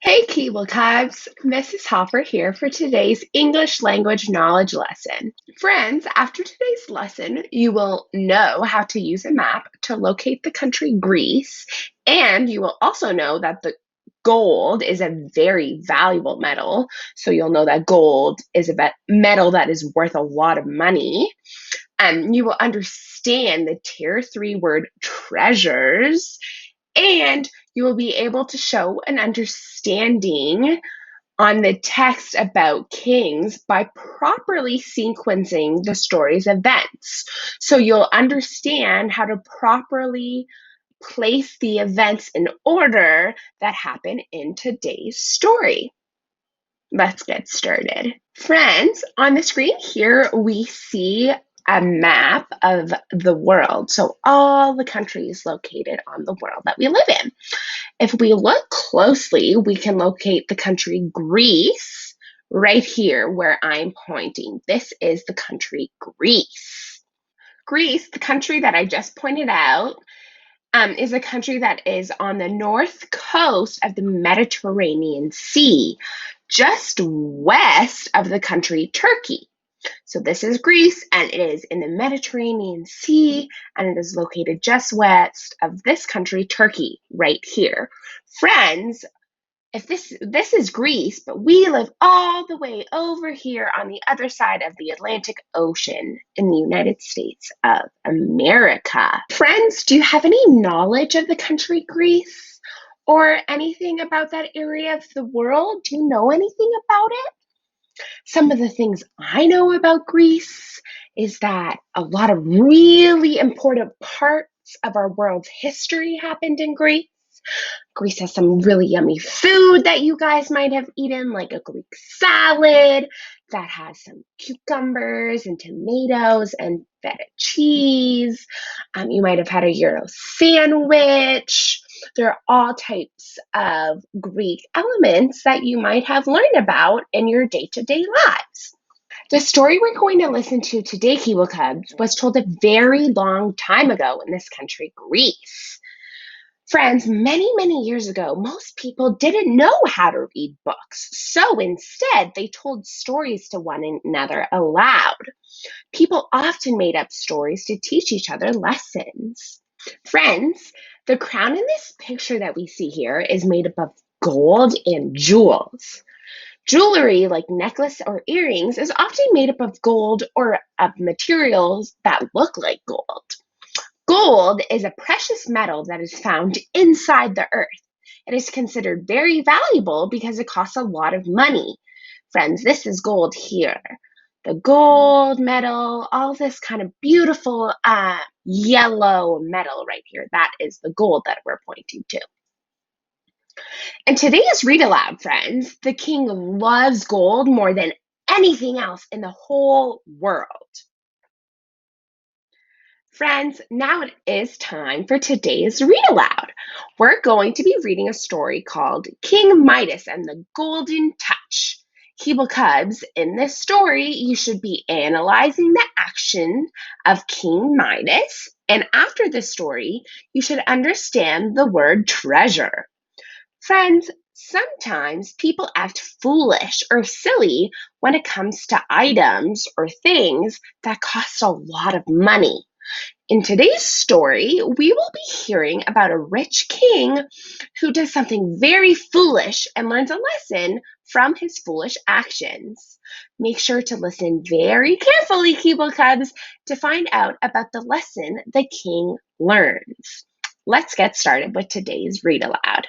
Hey, Keeble Cubs! Mrs. Hopper here for today's English language knowledge lesson. Friends, after today's lesson, you will know how to use a map to locate the country Greece, and you will also know that the gold is a very valuable metal. So you'll know that gold is a metal that is worth a lot of money. You will understand the tier 3 word treasures, and you will be able to show an understanding on the text about kings by properly sequencing the story's events. So you'll understand how to properly place the events in order that happen in today's story. Let's get started. Friends, on the screen here, we see a map of the world. So all the countries located on the world that we live in. If we look closely, we can locate the country Greece right here where I'm pointing. This is the country Greece. Greece, the country that I just pointed out, is a country that is on the north coast of the Mediterranean Sea, just west of the country Turkey. So this is Greece, and it is in the Mediterranean Sea, and it is located just west of this country, Turkey, right here. Friends, if this is Greece, but we live all the way over here on the other side of the Atlantic Ocean in the United States of America. Friends, do you have any knowledge of the country Greece or anything about that area of the world? Do you know anything about it? Some of the things I know about Greece is that a lot of really important parts of our world's history happened in Greece. Greece has some really yummy food that you guys might have eaten, like a Greek salad that has some cucumbers and tomatoes and feta cheese. You might have had a Euro sandwich. There are all types of Greek elements that you might have learned about in your day-to-day lives. The story we're going to listen to today, Kiwa Cubs, was told a very long time ago in this country, Greece. Friends, many, many years ago, most people didn't know how to read books, so instead they told stories to one another aloud. People often made up stories to teach each other lessons. Friends, the crown in this picture that we see here is made up of gold and jewels. Jewelry, like necklace or earrings, is often made up of gold or of materials that look like gold. Gold is a precious metal that is found inside the earth. It is considered very valuable because it costs a lot of money. Friends, this is gold here. The gold metal, all this kind of beautiful yellow metal right here, that is the gold that we're pointing to. And today's read aloud, friends, the king loves gold more than anything else in the whole world. Friends, now it is time for today's read aloud. We're going to be reading a story called King Midas and the Golden Touch. Keeble Cubs, in this story, you should be analyzing the action of King Midas, and after the story, you should understand the word treasure. Friends, sometimes people act foolish or silly when it comes to items or things that cost a lot of money. In today's story, we will be hearing about a rich king who does something very foolish and learns a lesson from his foolish actions. Make sure to listen very carefully, Keeble Cubs, to find out about the lesson the king learns. Let's get started with today's read aloud.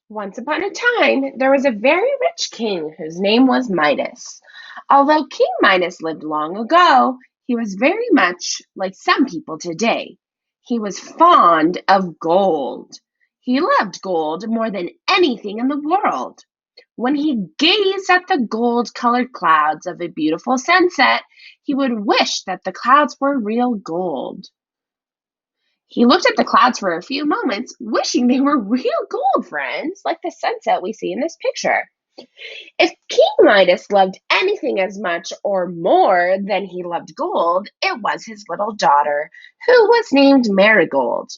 Once upon a time, there was a very rich king whose name was Midas. Although King Midas lived long ago, he was very much like some people today. He was fond of gold. He loved gold more than anything in the world. When he gazed at the gold-colored clouds of a beautiful sunset, he would wish that the clouds were real gold. He looked at the clouds for a few moments, wishing they were real gold, friends, like the sunset we see in this picture. If King Midas loved anything as much or more than he loved gold, it was his little daughter, who was named Marigold.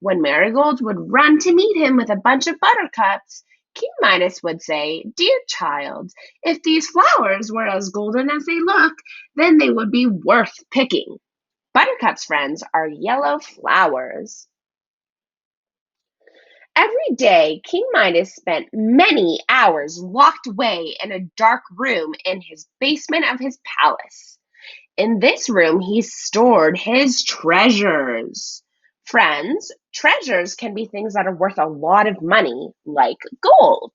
When Marigold would run to meet him with a bunch of buttercups, King Midas would say, "Dear child, if these flowers were as golden as they look, then they would be worth picking. Buttercup's friends are yellow flowers." Every day, King Midas spent many hours locked away in a dark room in his basement of his palace. In this room, he stored his treasures. Friends, treasures can be things that are worth a lot of money, like gold.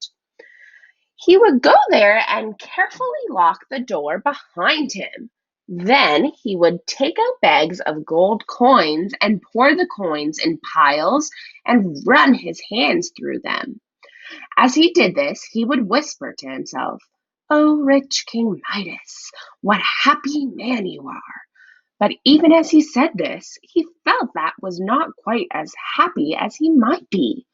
He would go there and carefully lock the door behind him. Then he would take out bags of gold coins and pour the coins in piles and run his hands through them. As he did this, he would whisper to himself, "Oh, rich King Midas, what a happy man you are." But even as he said this, he felt that was not quite as happy as he might be.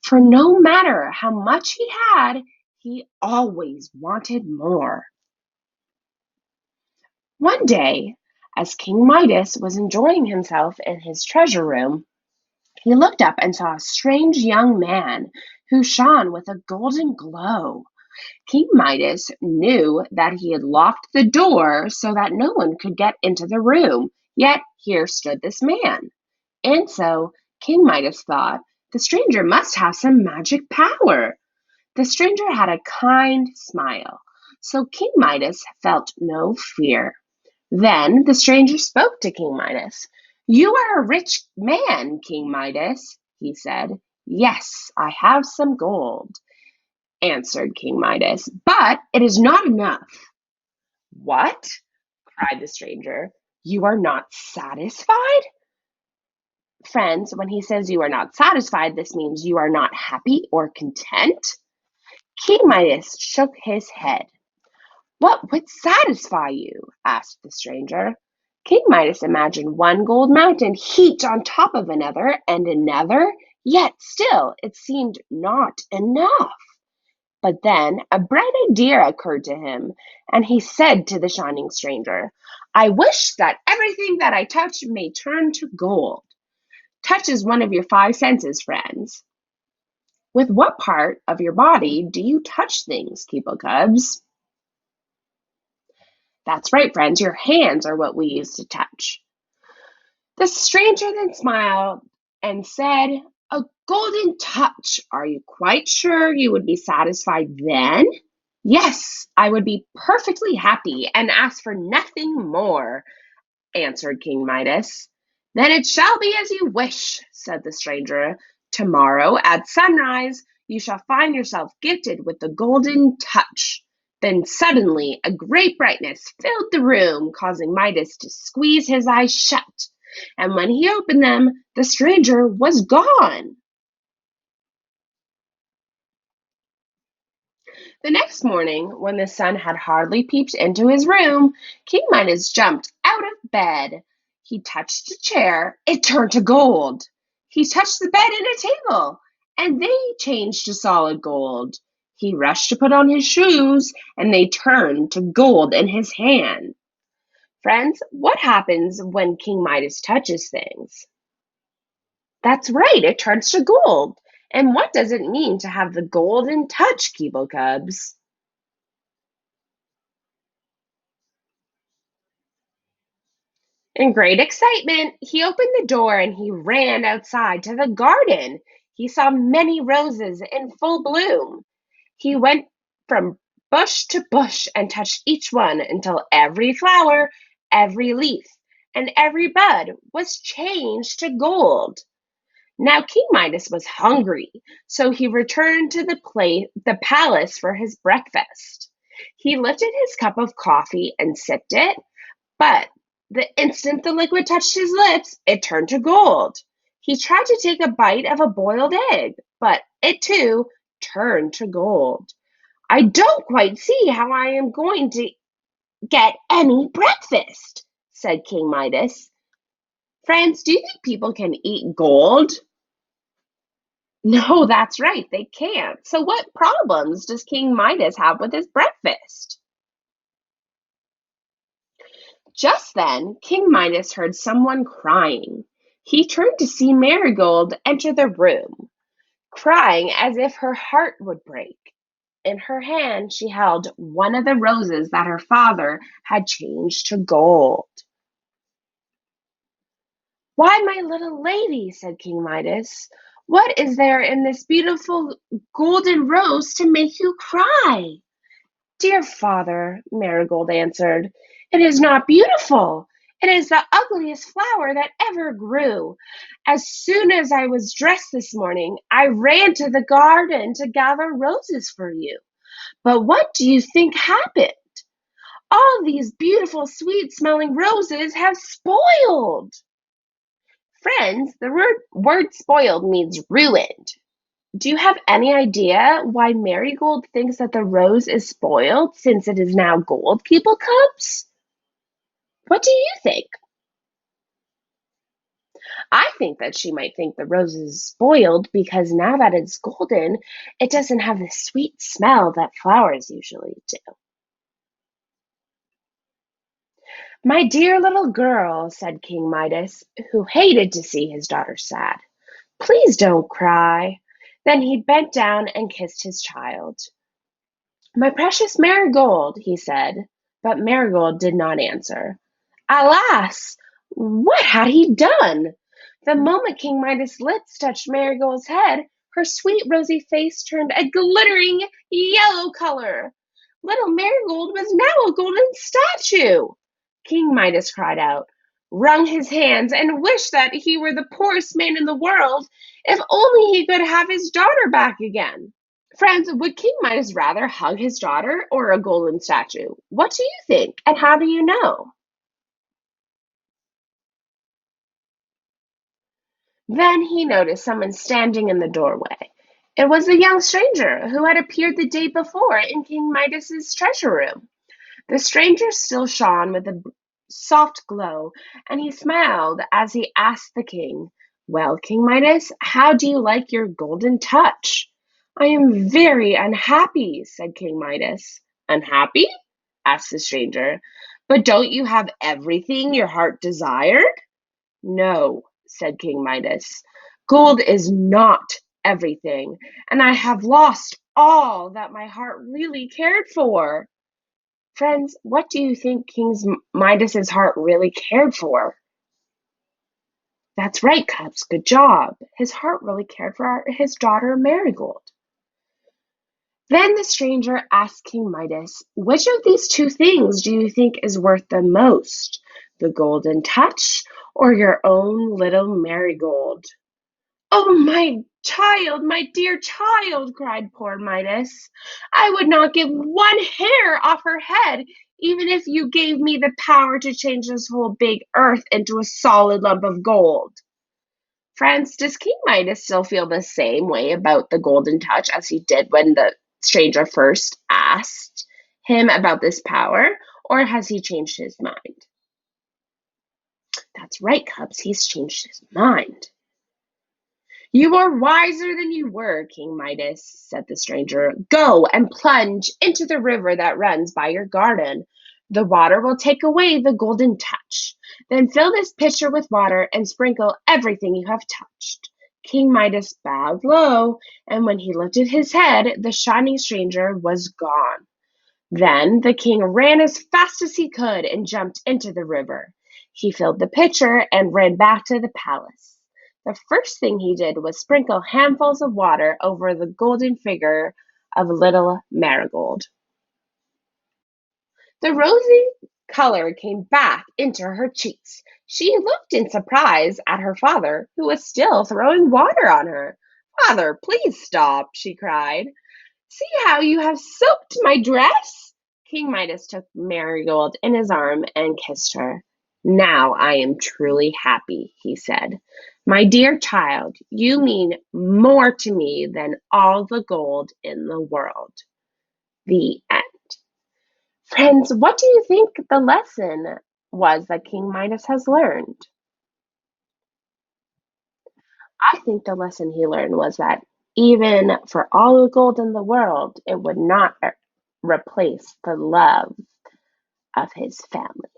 For no matter how much he had, he always wanted more. One day, as King Midas was enjoying himself in his treasure room, he looked up and saw a strange young man who shone with a golden glow. King Midas knew that he had locked the door so that no one could get into the room, yet here stood this man. And so King Midas thought, the stranger must have some magic power. The stranger had a kind smile, so King Midas felt no fear. Then the stranger spoke to King Midas. "You are a rich man, King Midas," he said. "Yes, I have some gold," answered King Midas, "but it is not enough." "What?" cried the stranger. "You are not satisfied?" Friends, when he says you are not satisfied, this means you are not happy or content. King Midas shook his head. "What would satisfy you?" asked the stranger. King Midas imagined one gold mountain heaped on top of another and another, yet still it seemed not enough. But then a bright idea occurred to him, and he said to the shining stranger, "I wish that everything that I touch may turn to gold." Touch is one of your five senses, friends. With what part of your body do you touch things, Keeple Cubs? That's right, friends. Your hands are what we use to touch. The stranger then smiled and said, "A golden touch. Are you quite sure you would be satisfied then?" "Yes, I would be perfectly happy and ask for nothing more," answered King Midas. "Then it shall be as you wish," said the stranger. "Tomorrow at sunrise you shall find yourself gifted with the golden touch." Then suddenly a great brightness filled the room, causing Midas to squeeze his eyes shut. And when he opened them, the stranger was gone. The next morning, when the sun had hardly peeped into his room, King Midas jumped out of bed. He touched a chair, it turned to gold. He touched the bed and a table, and they changed to solid gold. He rushed to put on his shoes, and they turned to gold in his hand. Friends, what happens when King Midas touches things? That's right, it turns to gold. And what does it mean to have the golden touch, Keeble Cubs? In great excitement, he opened the door and he ran outside to the garden. He saw many roses in full bloom. He went from bush to bush and touched each one until every flower, every leaf, and every bud was changed to gold. Now King Midas was hungry, so he returned to the palace for his breakfast. He lifted his cup of coffee and sipped it, but the instant the liquid touched his lips, it turned to gold. He tried to take a bite of a boiled egg, but it too turned to gold. "I don't quite see how I am going to get any breakfast," said King Midas. Friends, do you think people can eat gold? No, that's right, they can't. So, what problems does King Midas have with his breakfast? Just then, King Midas heard someone crying. He turned to see Marigold enter the room. crying as if her heart would break. In her hand, she held one of the roses that her father had changed to gold. "Why, my little lady," said King Midas, "what is there in this beautiful golden rose to make you cry?" "Dear father," Marigold answered, "it is not beautiful. It is the ugliest flower that ever grew. As soon as I was dressed this morning, I ran to the garden to gather roses for you. But what do you think happened? All these beautiful, sweet smelling roses have spoiled." Friends, the word spoiled means ruined. Do you have any idea why Marigold thinks that the rose is spoiled since it is now gold, People Cubs? What do you think? I think that she might think the rose is spoiled because now that it's golden, it doesn't have the sweet smell that flowers usually do. "My dear little girl," said King Midas, who hated to see his daughter sad, "please don't cry." Then he bent down and kissed his child. "My precious Marigold," he said, but Marigold did not answer. Alas! What had he done? The moment King Midas' lips touched Marigold's head, her sweet rosy face turned a glittering yellow color. Little Marigold was now a golden statue. King Midas cried out, wrung his hands, and wished that he were the poorest man in the world, if only he could have his daughter back again. Friends, would King Midas rather hug his daughter or a golden statue? What do you think, and how do you know? Then he noticed someone standing in the doorway. It was a young stranger who had appeared the day before in King Midas's treasure room. The stranger still shone with a soft glow, and he smiled as he asked the king, "Well, King Midas, how do you like your golden touch?" "I am very unhappy," said King Midas. "Unhappy?" asked the stranger. "But don't you have everything your heart desired?" "No," said King Midas. "Gold is not everything, and I have lost all that my heart really cared for." Friends, what do you think King Midas's heart really cared for? That's right, Cubs. Good job. His heart really cared for his daughter Marigold. Then the stranger asked King Midas, "Which of these two things do you think is worth the most? The golden touch or your own little Marigold?" "Oh, my dear child," cried poor Midas. "I would not give one hair off her head, even if you gave me the power to change this whole big earth into a solid lump of gold." Friends, does King Midas still feel the same way about the golden touch as he did when the stranger first asked him about this power, or has he changed his mind? That's right, Cubs, he's changed his mind. "You are wiser than you were, King Midas," said the stranger. "Go and plunge into the river that runs by your garden. The water will take away the golden touch. Then fill this pitcher with water and sprinkle everything you have touched." King Midas bowed low, and when he lifted his head, the shining stranger was gone. Then the king ran as fast as he could and jumped into the river. He filled the pitcher and ran back to the palace. The first thing he did was sprinkle handfuls of water over the golden figure of little Marigold. The rosy color came back into her cheeks. She looked in surprise at her father, who was still throwing water on her. "Father, please stop," she cried. "See how you have soaked my dress." King Midas took Marigold in his arm and kissed her. "Now I am truly happy," he said. "My dear child, you mean more to me than all the gold in the world." The end. Friends, what do you think the lesson was that King Midas has learned? I think the lesson he learned was that even for all the gold in the world, it would not replace the love of his family.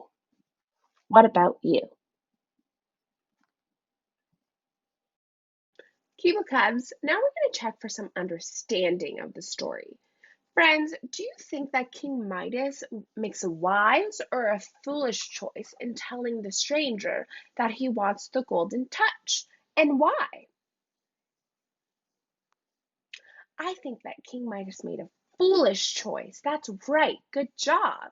What about you? Keeble Cubs, now we're going to check for some understanding of the story. Friends, do you think that King Midas makes a wise or a foolish choice in telling the stranger that he wants the golden touch? And why? I think that King Midas made a foolish choice. That's right. Good job.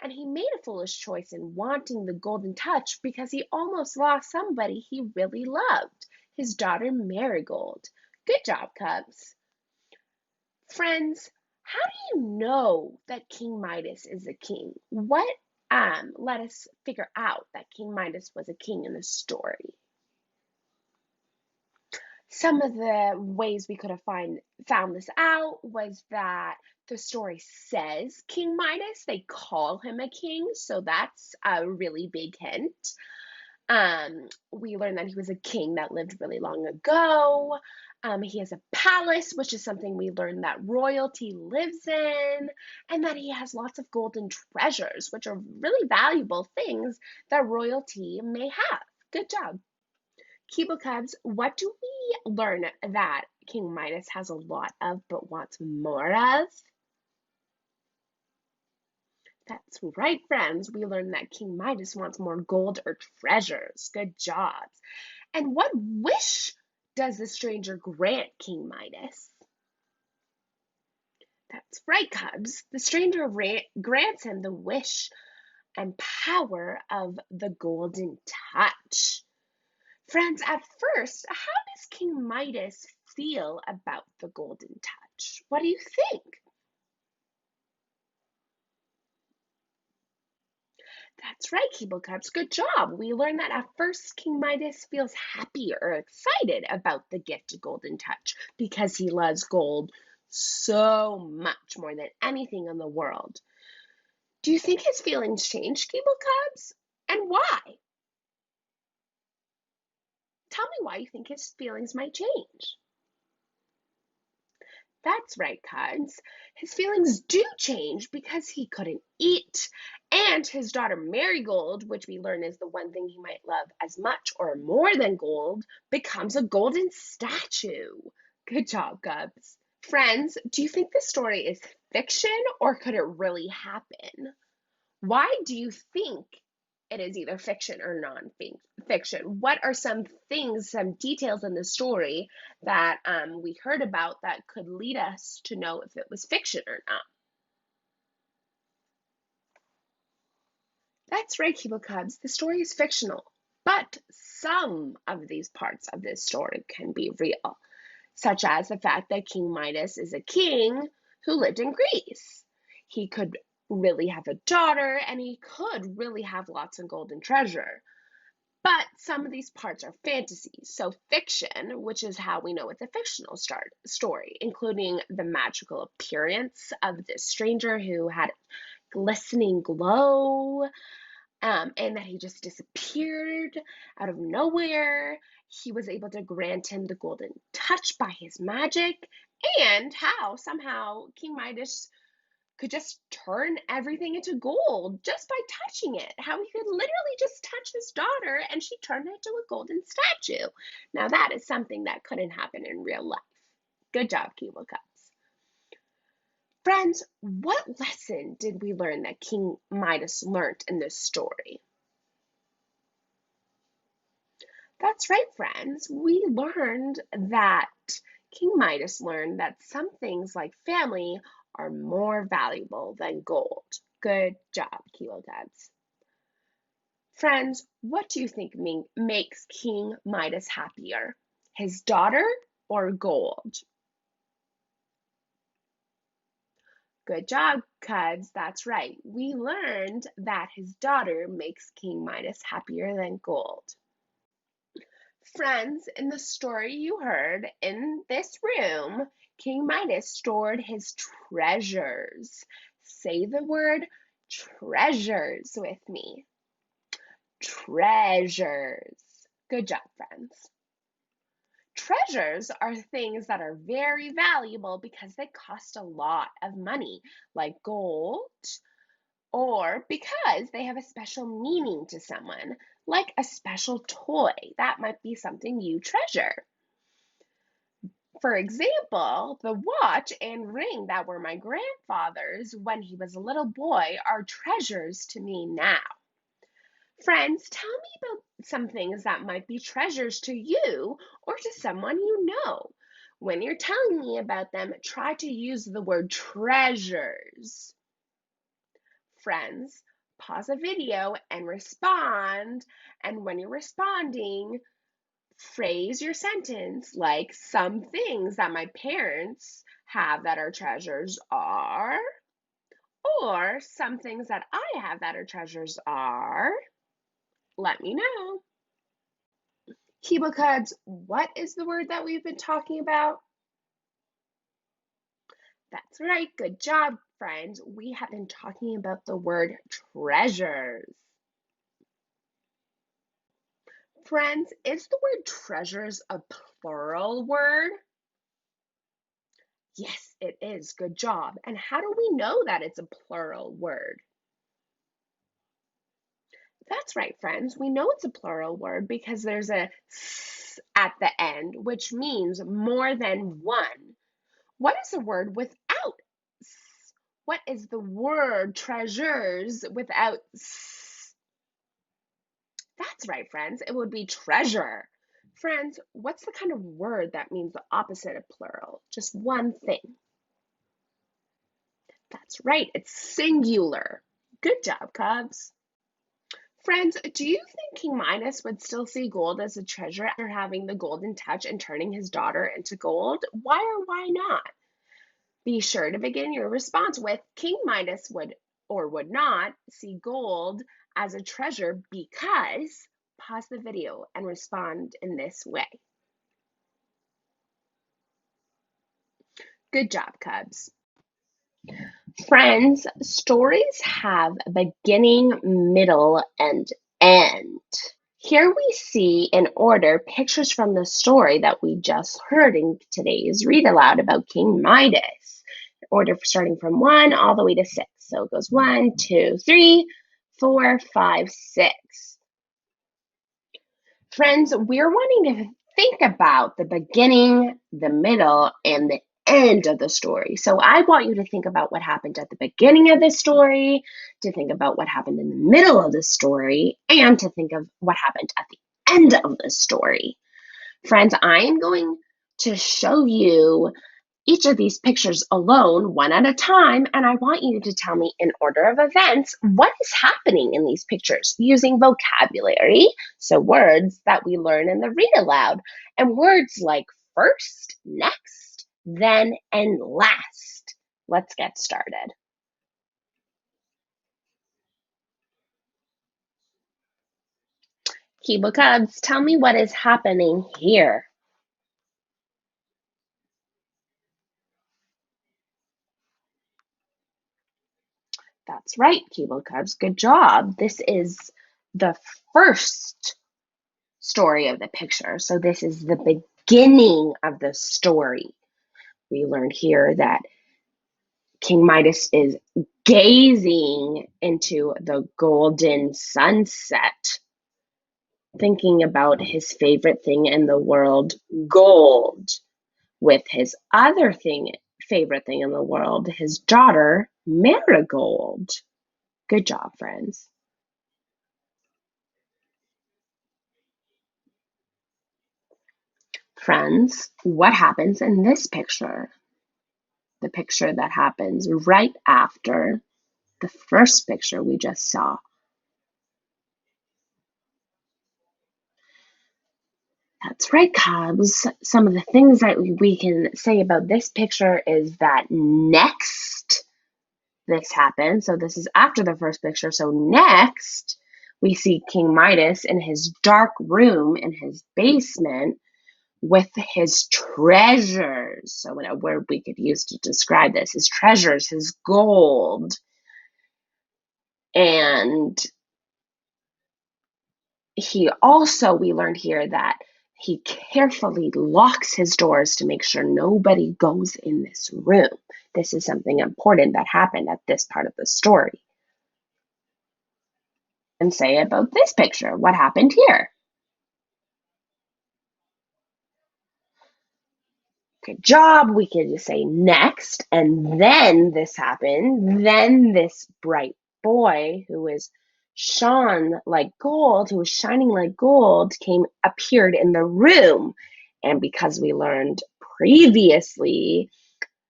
And he made a foolish choice in wanting the golden touch because he almost lost somebody he really loved, his daughter Marigold. Good job, Cubs. Friends, how do you know that King Midas is a king? What let us figure out that King Midas was a king in the story? Some of the ways we could have found this out was that the story says King Midas, they call him a king, so that's a really big hint. We learned that he was a king that lived really long ago. He has a palace, which is something we learned that royalty lives in, and that he has lots of golden treasures, which are really valuable things that royalty may have. Good job. Keeble Cubs, what do we learn that King Midas has a lot of but wants more of? That's right, friends. We learned that King Midas wants more gold or treasures. Good jobs. And what wish does the stranger grant King Midas? That's right, Cubs. The stranger grants him the wish and power of the golden touch. Friends, at first, how does King Midas feel about the golden touch? What do you think? That's right, Keeble Cubs. Good job. We learned that at first King Midas feels happy or excited about the gift of golden touch because he loves gold so much more than anything in the world. Do you think his feelings changed, Keeble Cubs? And why? Tell me why you think his feelings might change. That's right, Cubs. His feelings do change because he couldn't eat. And his daughter Marigold, which we learn is the one thing he might love as much or more than gold, becomes a golden statue. Good job, Cubs. Friends, do you think this story is fiction or could it really happen? Why do you think it is either fiction or non-fiction? What are some things, some details in the story that we heard about that could lead us to know if it was fiction or not? That's right, Keeble Cubs. The story is fictional, but some of these parts of this story can be real, such as the fact that King Midas is a king who lived in Greece. He could really have a daughter, and he could really have lots of gold and treasure. But some of these parts are fantasies, so fiction, which is how we know it's a fictional story, including the magical appearance of this stranger who had glistening glow, and that he just disappeared out of nowhere. He was able to grant him the golden touch by his magic, and how somehow King Midas could just turn everything into gold just by touching it. How he could literally just touch his daughter and she turned into a golden statue. Now, that is something that couldn't happen in real life. Good job, Keeble Cubs. Friends, what lesson did we learn that King Midas learned in this story? That's right, friends. We learned that King Midas learned that some things like family are more valuable than gold. Good job, Keeble Cubs. Friends, what do you think makes King Midas happier? His daughter or gold? Good job, Cubs. That's right. We learned that his daughter makes King Midas happier than gold. Friends, in the story you heard in this room, King Midas stored his treasures. Say the word treasures with me. Treasures. Good job, friends. Treasures are things that are very valuable because they cost a lot of money, like gold, or because they have a special meaning to someone, like a special toy. That might be something you treasure. For example, the watch and ring that were my grandfather's when he was a little boy are treasures to me now. Friends, tell me about some things that might be treasures to you or to someone you know. When you're telling me about them, try to use the word treasures. Friends, pause the video and respond. And when you're responding, phrase your sentence like some things that my parents have that are treasures are, or some things that I have that are treasures are. Let me know. Kibo Cubs, what is the word that we've been talking about? That's right. Good job, friends. We have been talking about the word treasures. Friends, is the word treasures a plural word? Yes, it is. Good job. And how do we know that it's a plural word? That's right, friends. We know it's a plural word because there's a s at the end, which means more than one. What is a word without s? What is the word treasures without s? That's right, friends. It would be treasure. Friends, what's the kind of word that means the opposite of plural? Just one thing. That's right, it's singular. Good job, Cubs. Friends, do you think King Midas would still see gold as a treasure after having the golden touch and turning his daughter into gold? Why or why not? Be sure to begin your response with King Midas would or would not see gold as a treasure because. Pause the video and respond in this way. Good job, Cubs. Friends, stories have a beginning, middle, and end. Here we see in order pictures from the story that we just heard in today's read aloud about King Midas. In order starting from 1 all the way to 6. So it goes 1, 2, 3, 4, 5, 6. Friends, we're wanting to think about the beginning, the middle, and the end of the story. So I want you to think about what happened at the beginning of the story, to think about what happened in the middle of the story, and to think of what happened at the end of the story. Friends, I am going to show you each of these pictures alone, one at a time, and I want you to tell me in order of events what is happening in these pictures using vocabulary, so words that we learn in the read aloud, and words like first, next, then, and last. Let's get started. Kibo Cubs, tell me what is happening here. That's right, Kibo Cubs. Good job. This is the first story of the picture. So this is the beginning of the story. We learned here that King Midas is gazing into the golden sunset, thinking about his favorite thing in the world, gold, with his other favorite thing in the world, his daughter, Marigold. Good job, friends. Friends, what happens in this picture? The picture that happens right after the first picture we just saw. That's right, Cubs. Some of the things that we can say about this picture is that next this happened. So this is after the first picture. So next we see King Midas in his dark room in his basement with his treasures. So a word we could use to describe this, his treasures, his gold. And we learned here that he carefully locks his doors to make sure nobody goes in this room. This is something important that happened at this part of the story. And say about this picture, what happened here? Good job. We could just say next, and then this happened. Then this bright boy who was shone like gold, who was shining like gold, appeared in the room. And because we learned previously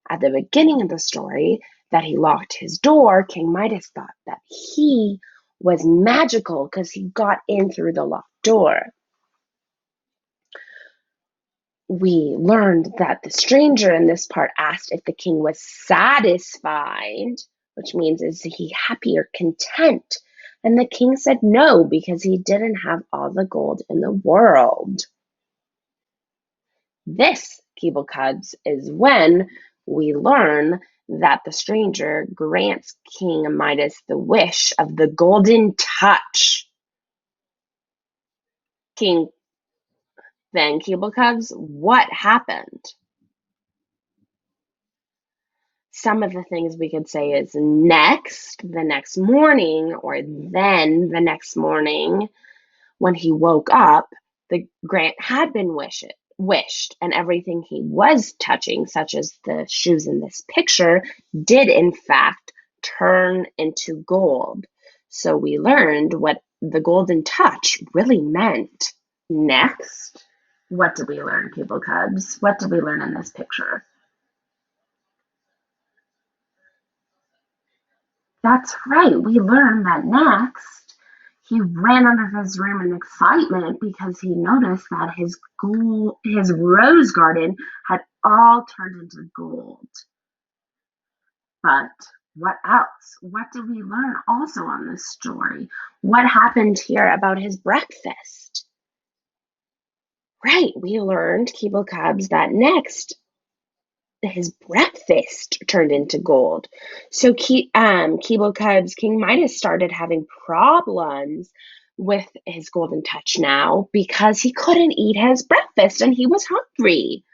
at the beginning of the story that he locked his door, King Midas thought that he was magical because he got in through the locked door. We learned that the stranger in this part asked if the king was satisfied, which means is he happy or content? And the king said no, because he didn't have all the gold in the world. This, Keeble Cubs, is when we learn that the stranger grants King Midas the wish of the golden touch. Then, Keeble Cubs, what happened? Some of the things we could say is next, the next morning, or then the next morning. When he woke up, the grant had been wished, and everything he was touching, such as the shoes in this picture, did in fact turn into gold. So we learned what the golden touch really meant. Next, what did we learn, Keeble Cubs? What did we learn in this picture? That's right. We learned that next he ran out of his room in excitement because he noticed that his rose garden had all turned into gold. But what else? What did we learn also on this story? What happened here about his breakfast? Right, we learned, Keeble Cubs, that next his breakfast turned into gold. So Keeble Cubs, King Midas started having problems with his golden touch now because he couldn't eat his breakfast and he was hungry.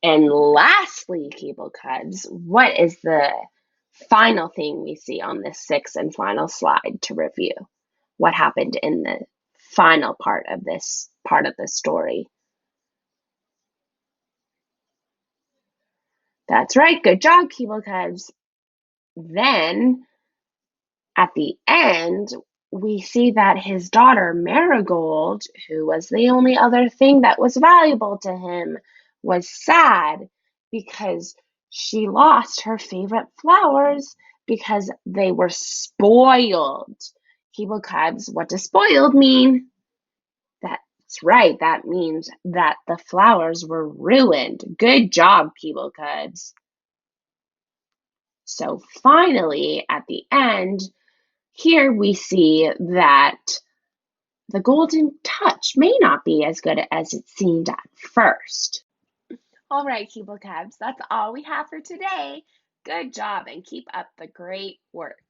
And lastly, Keeble Cubs, what is the final thing we see on this sixth and final slide to review? What happened in the final part of the story? That's right. Good job, Keeble Cubs. Then, at the end, we see that his daughter, Marigold, who was the only other thing that was valuable to him, was sad because she lost her favorite flowers because they were spoiled. Keeble Cubs, what does spoiled mean? That's right. That means that the flowers were ruined. Good job, Keeble Cubs. So finally, at the end, here we see that the golden touch may not be as good as it seemed at first. All right, Keeble Cubs, that's all we have for today. Good job and keep up the great work.